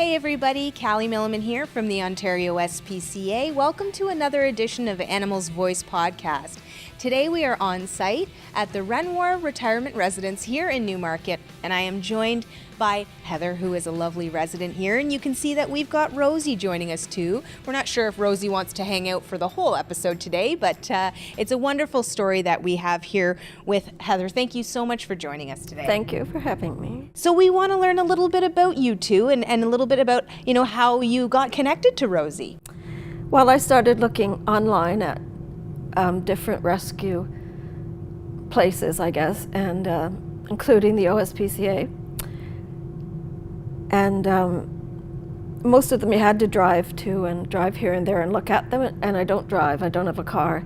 Hey everybody, Callie Milliman here from the Ontario SPCA. Welcome to another edition of Animals Voice podcast. Today we are on site at the Renoir Retirement Residence here in Newmarket, and I am joined by Heather, who is a lovely resident here, and you can see that we've got Rosie joining us too. We're not sure if Rosie wants to hang out for the whole episode today, but it's a wonderful story that we have here with Heather. Thank you so much for joining us today. Thank you for having me. So we want to learn a little bit about you two and a little bit about, how you got connected to Rosie. Well, I started looking online at different rescue places, I guess, and including the OSPCA. And most of them you had to drive to and drive here and there and look at them, and I don't drive, I don't have a car.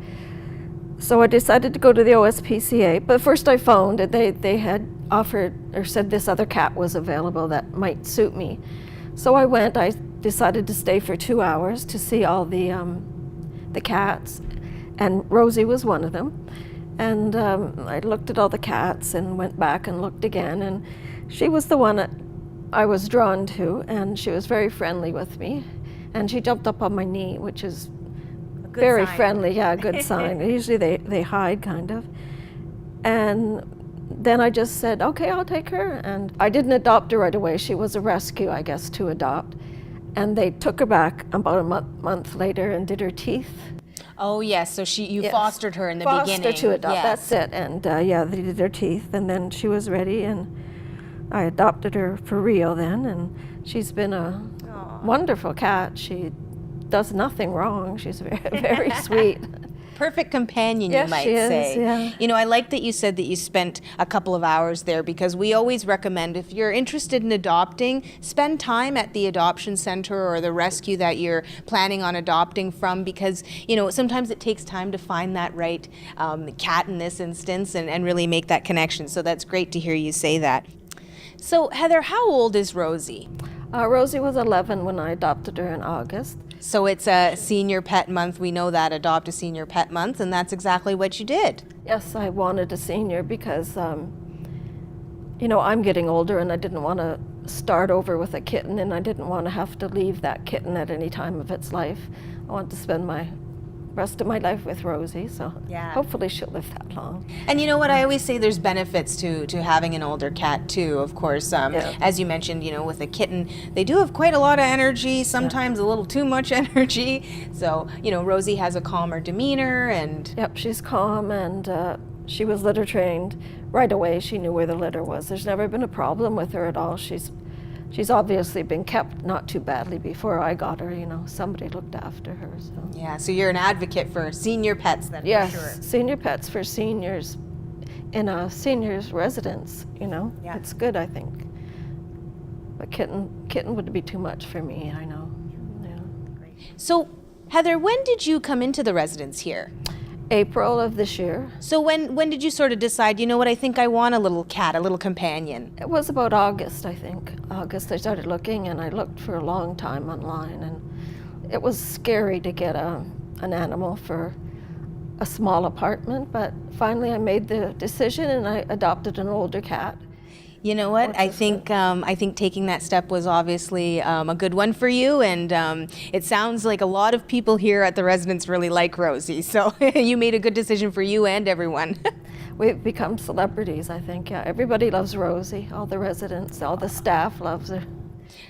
So I decided to go to the OSPCA, but first I phoned and they had offered or said this other cat was available that might suit me. So I went, I decided to stay for 2 hours to see all the cats, and Rosie was one of them. And I looked at all the cats and went back and looked again, and she was the one that I was drawn to, and she was very friendly with me, and she jumped up on my knee, which is very sign. Friendly, yeah, good sign. Usually they hide, kind of. And then I just said, okay, I'll take her. And I didn't adopt her right away. She was a rescue, I guess, to adopt. And they took her back about a month later and did her teeth. Oh yes, so you Yes. fostered her in the beginning. Fostered to adopt, Yes. that's it. And they did her teeth, and then she was ready, and I adopted her for real then, and she's been a wonderful cat. She does nothing wrong. She's very, very sweet. Perfect companion, Yes, you might she is, say. yeah. I like that you said that you spent a couple of hours there, because we always recommend, if you're interested in adopting, spend time at the adoption center or the rescue that you're planning on adopting from, because sometimes it takes time to find that right cat in this instance and really make that connection. So that's great to hear you say that. So Heather, how old is Rosie? Rosie was 11 when I adopted her in August. So it's a senior pet month. We know that, Adopt a Senior Pet Month, and that's exactly what you did. Yes, I wanted a senior because, I'm getting older, and I didn't want to start over with a kitten, and I didn't want to have to leave that kitten at any time of its life. I want to spend my rest of my life with Rosie, so Yeah. hopefully she'll live that long. And you know what, I always say there's benefits to having an older cat too, of course. As you mentioned, with a kitten, they do have quite a lot of energy, sometimes a little too much energy. So, Rosie has a calmer demeanor and... Yep, she's calm, and she was litter trained right away. She knew where the litter was. There's never been a problem with her at all. She's obviously been kept not too badly before I got her, somebody looked after her. So. Yeah, so you're an advocate for senior pets then, Yes, for sure. senior pets for seniors in a senior's residence, Yeah. It's good, I think. But kitten would be too much for me, I know. Yeah. So, Heather, when did you come into the residence here? April of this year. So when did you sort of decide, I think I want a little cat, a little companion? It was about August, I think. August I started looking, and I looked for a long time online, and it was scary to get an animal for a small apartment, but finally I made the decision and I adopted an older cat. You know what? I think taking that step was obviously a good one for you, and it sounds like a lot of people here at the residence really like Rosie. So you made a good decision for you and everyone. We've become celebrities, I think. Yeah, everybody loves Rosie. All the residents, all the staff loves her.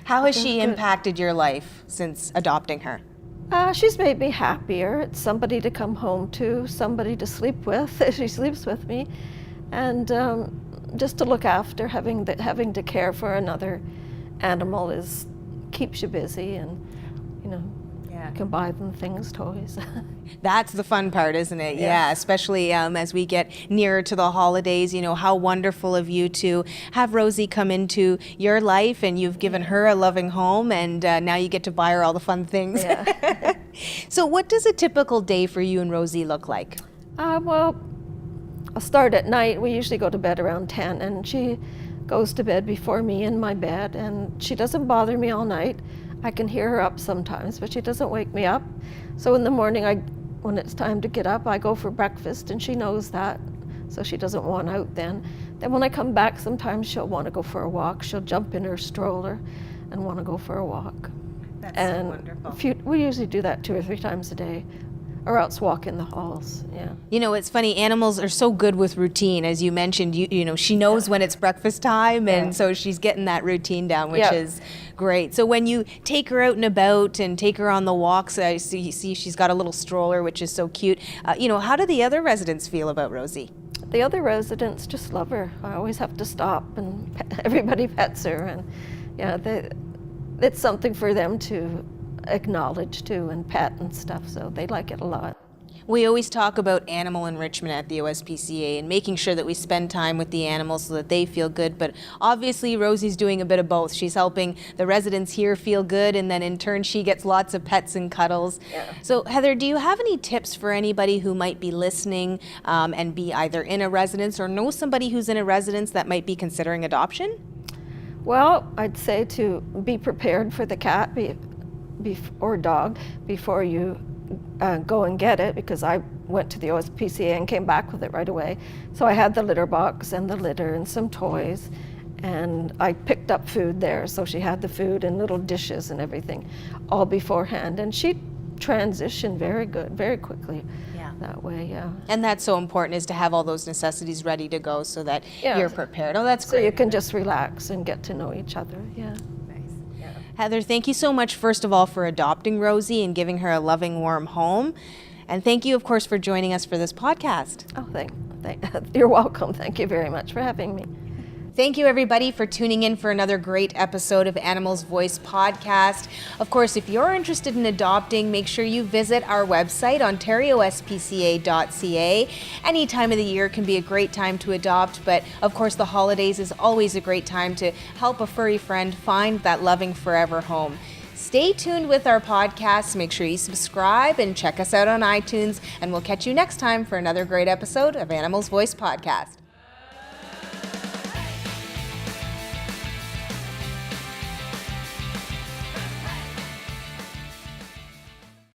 How has she impacted your life since adopting her? She's made me happier. It's somebody to come home to, somebody to sleep with. She sleeps with me, and just to look after, having to care for another animal keeps you busy, and you can buy them things, toys. That's the fun part, isn't it? Yes. Yeah, especially as we get nearer to the holidays. How wonderful of you to have Rosie come into your life, and you've given her a loving home, and now you get to buy her all the fun things. Yeah. So what does a typical day for you and Rosie look like? Well, I'll start at night. We usually go to bed around 10, and she goes to bed before me in my bed, and she doesn't bother me all night. I can hear her up sometimes, but she doesn't wake me up. So in the morning, when it's time to get up, I go for breakfast, and she knows that, so she doesn't want out then. Then when I come back, sometimes she'll want to go for a walk. She'll jump in her stroller, and want to go for a walk. That's And so wonderful. we usually do that 2 or 3 times a day, or else walk in the halls. Yeah. You know, it's funny, animals are so good with routine. As you mentioned, you know, she knows when it's breakfast time, and so she's getting that routine down, which is great. So when you take her out and about and take her on the walks, I see she's got a little stroller, which is so cute. You know, how do the other residents feel about Rosie? The other residents just love her. I always have to stop, and everybody pets her, and it's something for them to acknowledge too and pet and stuff, so they like it a lot. We always talk about animal enrichment at the OSPCA and making sure that we spend time with the animals so that they feel good, but obviously Rosie's doing a bit of both. She's helping the residents here feel good, and then in turn she gets lots of pets and cuddles. So Heather, do you have any tips for anybody who might be listening and be either in a residence or know somebody who's in a residence that might be considering adoption? Well, I'd say to be prepared for the cat or dog before you go and get it, because I went to the OSPCA and came back with it right away. So I had the litter box and the litter and some toys, and I picked up food there. So she had the food and little dishes and everything all beforehand, and she transitioned very quickly that way. And that's so important, is to have all those necessities ready to go so that you're prepared. Oh, that's great. So you can just relax and get to know each other. Heather, thank you so much, first of all, for adopting Rosie and giving her a loving, warm home. And thank you, of course, for joining us for this podcast. Oh, you're welcome. Thank you very much for having me. Thank you, everybody, for tuning in for another great episode of Animals Voice podcast. Of course, if you're interested in adopting, make sure you visit our website, ontariospca.ca. Any time of the year can be a great time to adopt, but of course, the holidays is always a great time to help a furry friend find that loving forever home. Stay tuned with our podcasts. Make sure you subscribe and check us out on iTunes, and we'll catch you next time for another great episode of Animals Voice podcast.